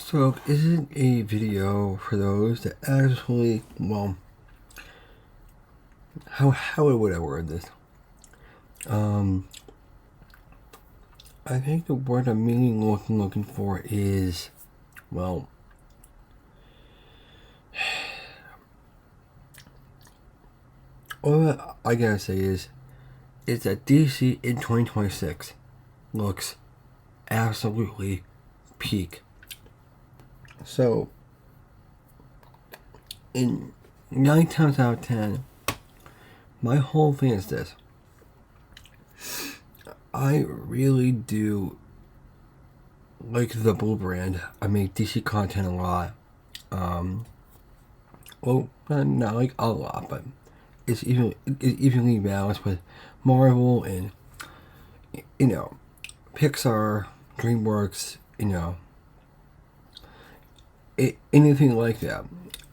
So, this is a video for those that actually, well, how would I word this? I think the word I'm mainly looking for is, well, all I gotta say is that DC in 2026 looks absolutely peak. So, in 9 times out of 10, my whole thing is this. I really do like the Blue brand. I make DC content a lot. Well, not like a lot, but it's evenly balanced with Marvel and, Pixar, DreamWorks, anything like that,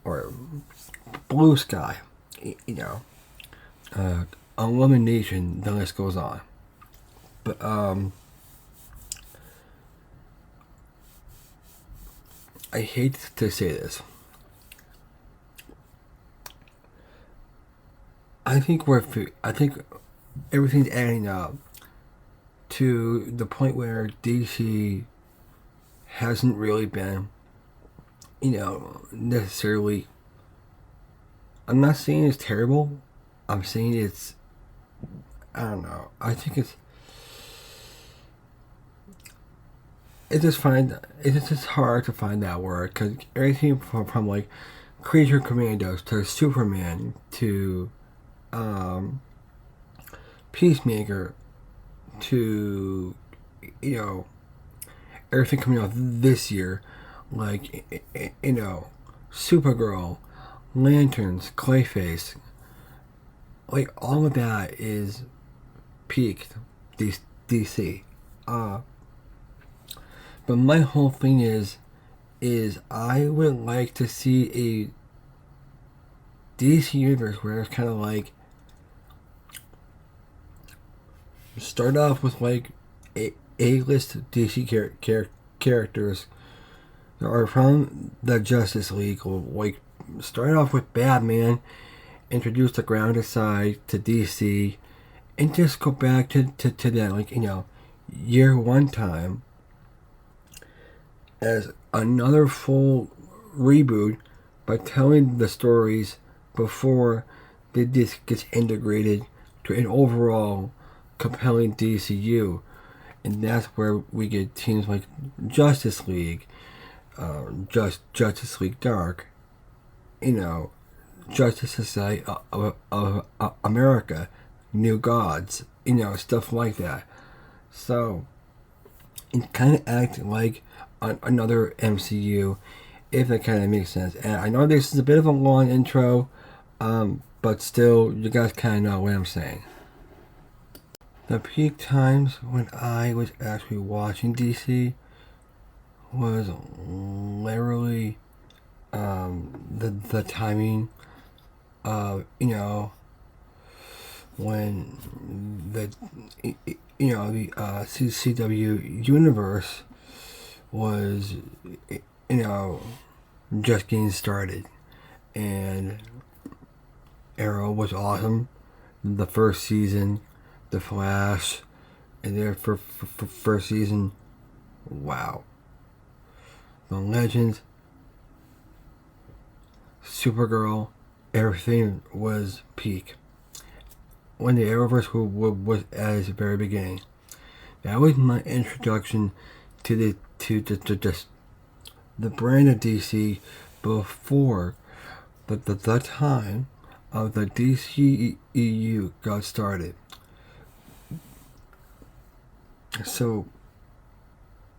or Blue Sky, Illumination. The list goes on. But I hate to say this. I think everything's adding up to the point where DC hasn't really been, necessarily. I'm not saying it's terrible. I'm saying it's. I don't know. I think it's. It's just hard to find that word, because everything from like Creature Commandos to Superman to Peacemaker to everything coming out this year, like Supergirl, Lanterns, Clayface, like all of that is peaked DC. But my whole thing is I would like to see a DC universe where it's kind of like start off with like A-list DC characters that are from the Justice League, or like start off with Batman, introduce the grounded side to DC, and just go back to that, like, year one time as another full reboot by telling the stories before this gets integrated to an overall compelling DCU. And that's where we get teams like Justice League, Justice League Dark, Justice Society of America, New Gods, stuff like that. So it kind of acts like another MCU, if that kind of makes sense. And I know this is a bit of a long intro, but still, you guys kind of know what I'm saying. The peak times when I was actually watching DC was literally the timing of when the CW universe was just getting started, and Arrow was awesome. The first season, The Flash, and their first season, wow. The Legends, Supergirl, everything was peak. When the Arrowverse was at its very beginning, that was my introduction to just the brand of DC before the time of the DCEU got started. So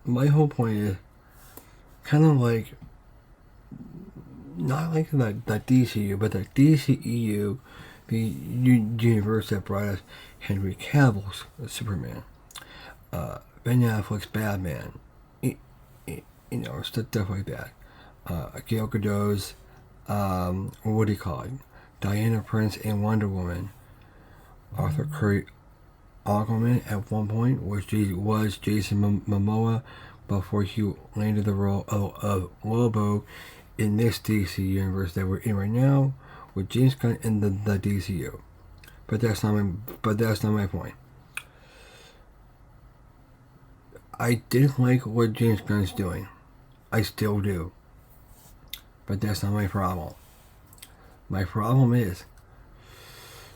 my whole point is kind of like not like the DCU, but the DCEU, the universe that brought us Henry Cavill's Superman, Ben Affleck's Batman, stuff like that. Gal Gadot's, what do you call it? Diana Prince and Wonder Woman. Arthur Curry Aquaman at one point was Jason Momoa before he landed the role of Lobo in this DC universe that we're in right now with James Gunn in the DCU. But that's not my point. I didn't like what James Gunn's doing. I still do. But that's not my problem. My problem is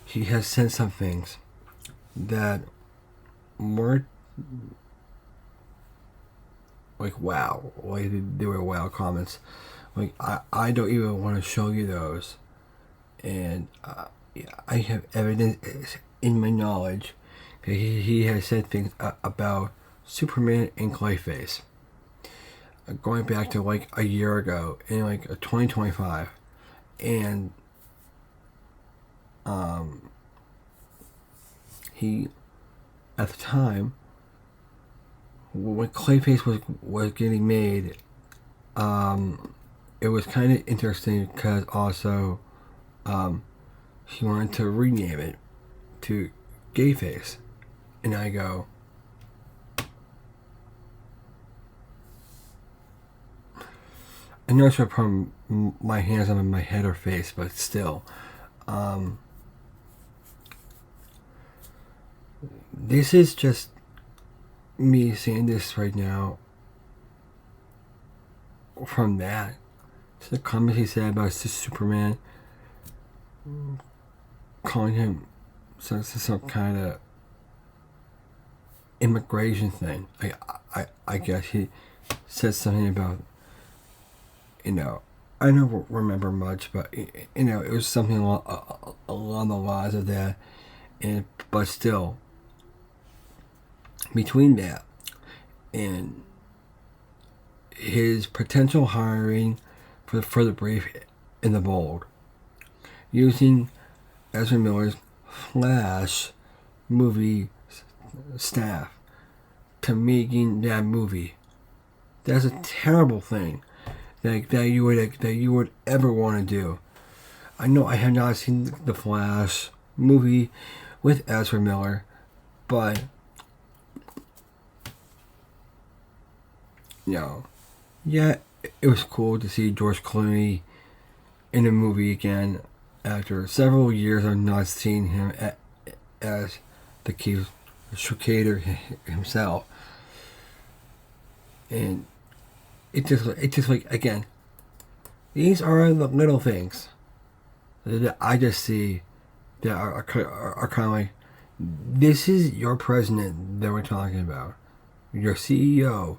he has said some things that weren't like wow. Like they were wow comments. Like I don't even want to show you those. And I have evidence in my knowledge that he has said things about Superman and Clayface going back to like a year ago in like 2025, and he at the time when Clayface was getting made, it was kind of interesting because also he wanted to rename it to Gayface, and I go, I know it's from my hands on my head or face, but still, this is just me saying this right now from that. To the comments he said about Superman, calling him some kind of immigration thing. I guess he said something about, I don't remember much, but it was something along the lines of that. But still, between that and his potential hiring for the Brave and the Bold, using Ezra Miller's Flash movie staff to making that movie, that's a terrible thing that you would ever want to do. I know I have not seen the Flash movie with Ezra Miller, but yeah, it was cool to see George Clooney in a movie again after several years of not seeing him as the key Shakader himself. And it just like, again, these are the little things that I just see that are kind of like, this is your president that we're talking about, your CEO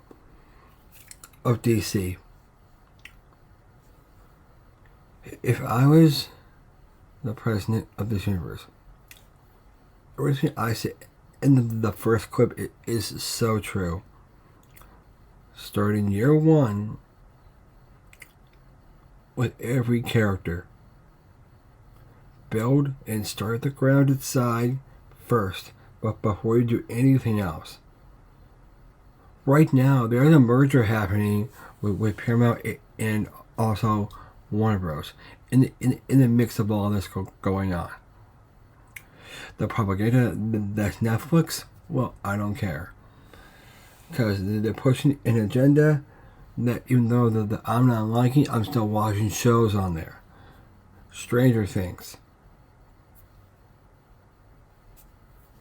of DC. If I was the president of this universe, everything I said in the first clip is so true. Starting year one with every character, build and start the grounded side first, but before you do anything else. Right now, there's a merger happening with Paramount and also Warner Bros. In the mix of all this going on. The propaganda that's Netflix, well, I don't care. Because they're pushing an agenda that even though I'm not liking, I'm still watching shows on there. Stranger Things.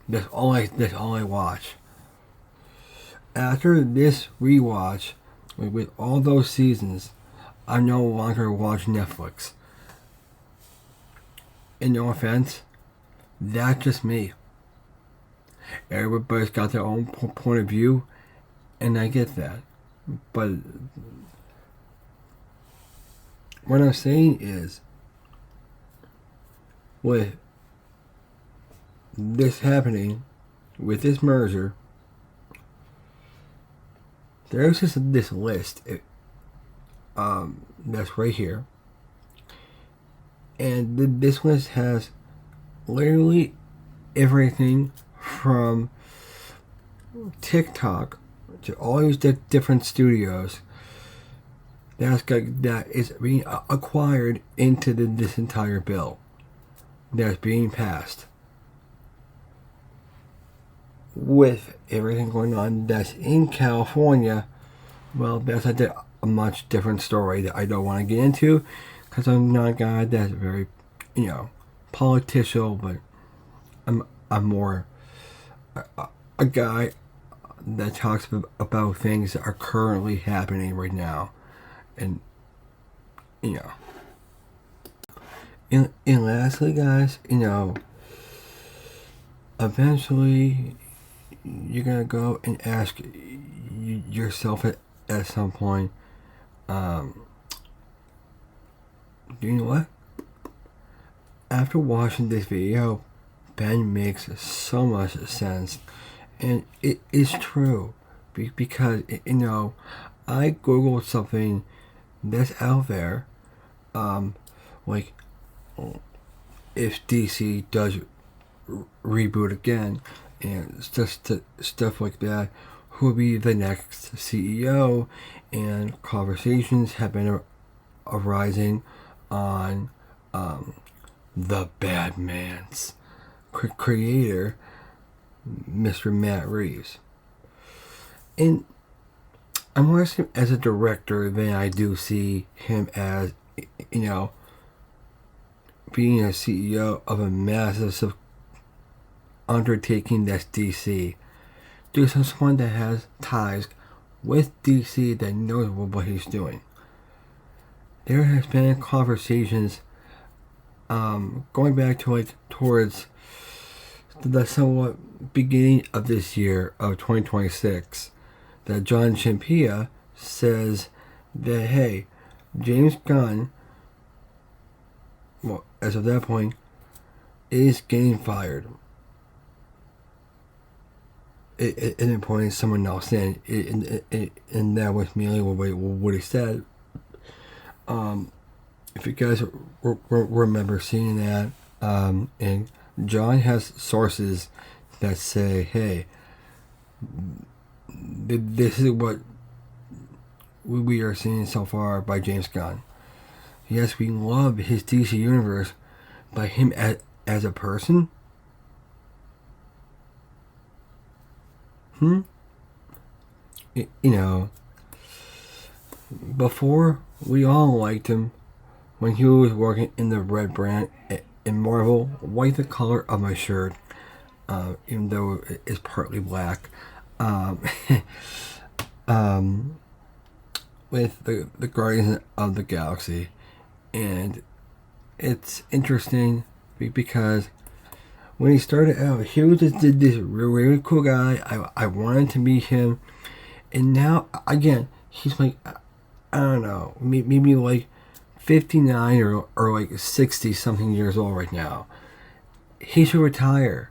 That's all I watch. After this rewatch, with all those seasons, I no longer watch Netflix. And no offense, that's just me. Everybody's got their own point of view, and I get that. But what I'm saying is, with this happening, with this merger, there's just this list that's right here. And this list has literally everything from TikTok to all these different studios that is being acquired into this entire bill that's being passed. With everything going on that's in California Well, that's a much different story that I don't want to get into because I'm not a guy that's very, political, but I'm more a guy that talks about things that are currently happening right now. And, you know, and lastly, guys, eventually you're going to go and ask yourself at some point, you know what? After watching this video, Ben makes so much sense. And it is true. Because, I Googled something that's out there. Like, if DC does reboot again and stuff like that, who will be the next CEO? And conversations have been arising on the Batman's creator, Mr. Matt Reeves. And I'm more him as a director than I do see him as, being a CEO of a massive undertaking that's DC. There's someone that has ties with DC that knows what he's doing. There has been conversations going back to towards the somewhat beginning of this year of 2026 that John Champia says that, hey, James Gunn, well, as of that point, is getting fired. It then pointed someone else in, and that was merely what he said. If you guys remember seeing that, and John has sources that say, hey, this is what we are seeing so far by James Gunn. Yes, we love his DC universe, but him as a person? Before we all liked him when he was working in the red brand in Marvel, white the color of my shirt, even though it's partly black. With the Guardians of the Galaxy. And it's interesting because when he started out, he was just this really cool guy. I wanted to meet him. And now, again, he's like, I don't know, maybe like 59 or like 60 something years old right now. He should retire.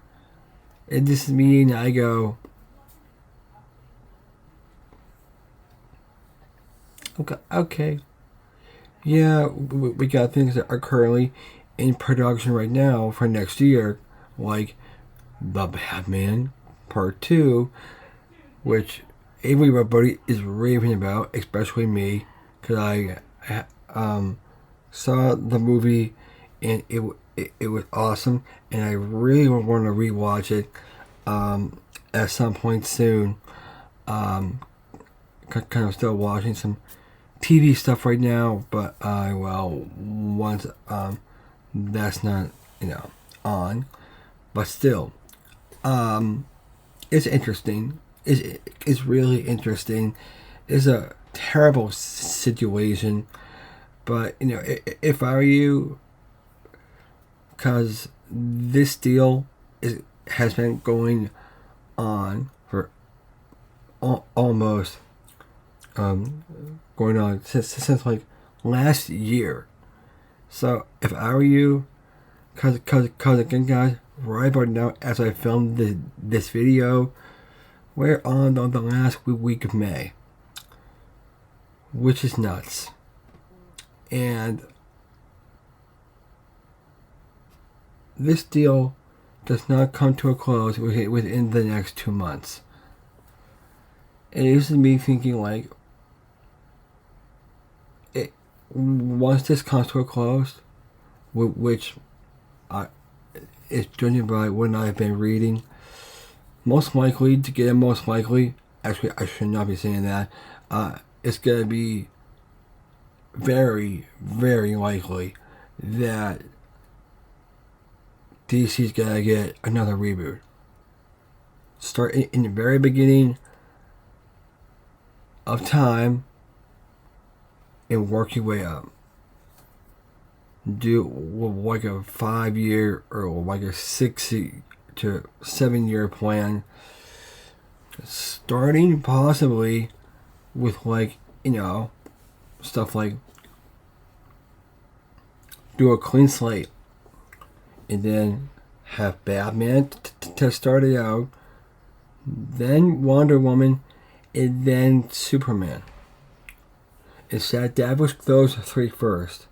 And this is me, and I go, okay. Yeah, we got things that are currently in production right now for next year, like The Batman Part 2, which everybody is raving about, especially me, because I saw the movie and it was awesome, and I really want to rewatch it at some point soon. Kind of still watching some TV stuff right now, but once that's not on, but still, it's interesting. It's really interesting. It's a terrible situation, but if I were you, because this deal has been going on for almost going on since like last year. So if I were you, cause again, guys, right about now as I filmed this video, we're on the last week of May, which is nuts. And this deal does not come to a close within the next 2 months. And this is me thinking like, once this comes to a close, which is judging by what I've been reading, most likely, actually I should not be saying that, it's going to be very, very likely that DC's going to get another reboot. Start in the very beginning of time and work your way up. Do like a 5-year or like a 6 to 7-year plan, starting possibly with like, stuff like do a clean slate and then have Batman to start it out, then Wonder Woman, and then Superman. Establish those 3 first.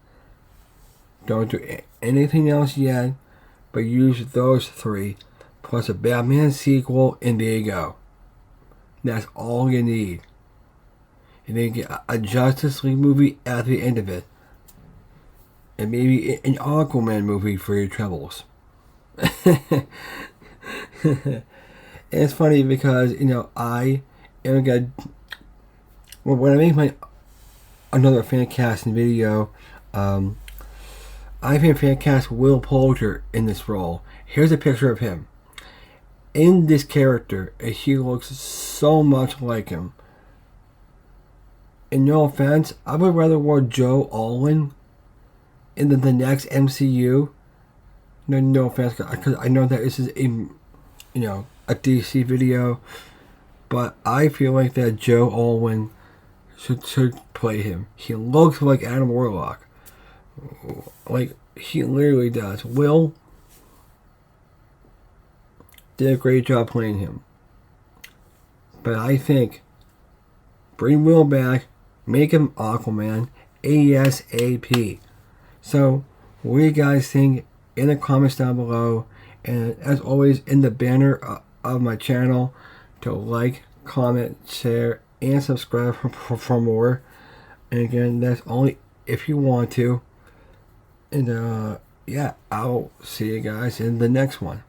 Don't do anything else yet, but use those 3 plus a Batman sequel, and there you go. That's all you need. And then get a Justice League movie at the end of it. And maybe an Aquaman movie for your troubles. And it's funny because, I am going to... When I make another fan casting video, I can fan cast Will Poulter in this role. Here's a picture of him. In this character, he looks so much like him. And no offense, I would rather watch Joe Alwyn in the next MCU. No offense, because I know that this is a DC video, but I feel like that Joe Alwyn should play him. He looks like Adam Warlock. Like, he literally does. Will did a great job playing him. But I think bring Will back, make him Aquaman ASAP. So, what do you guys think in the comments down below? And as always, in the banner of my channel, to like, comment, share, and subscribe for more. And again, that's only if you want to. And yeah, I'll see you guys in the next one.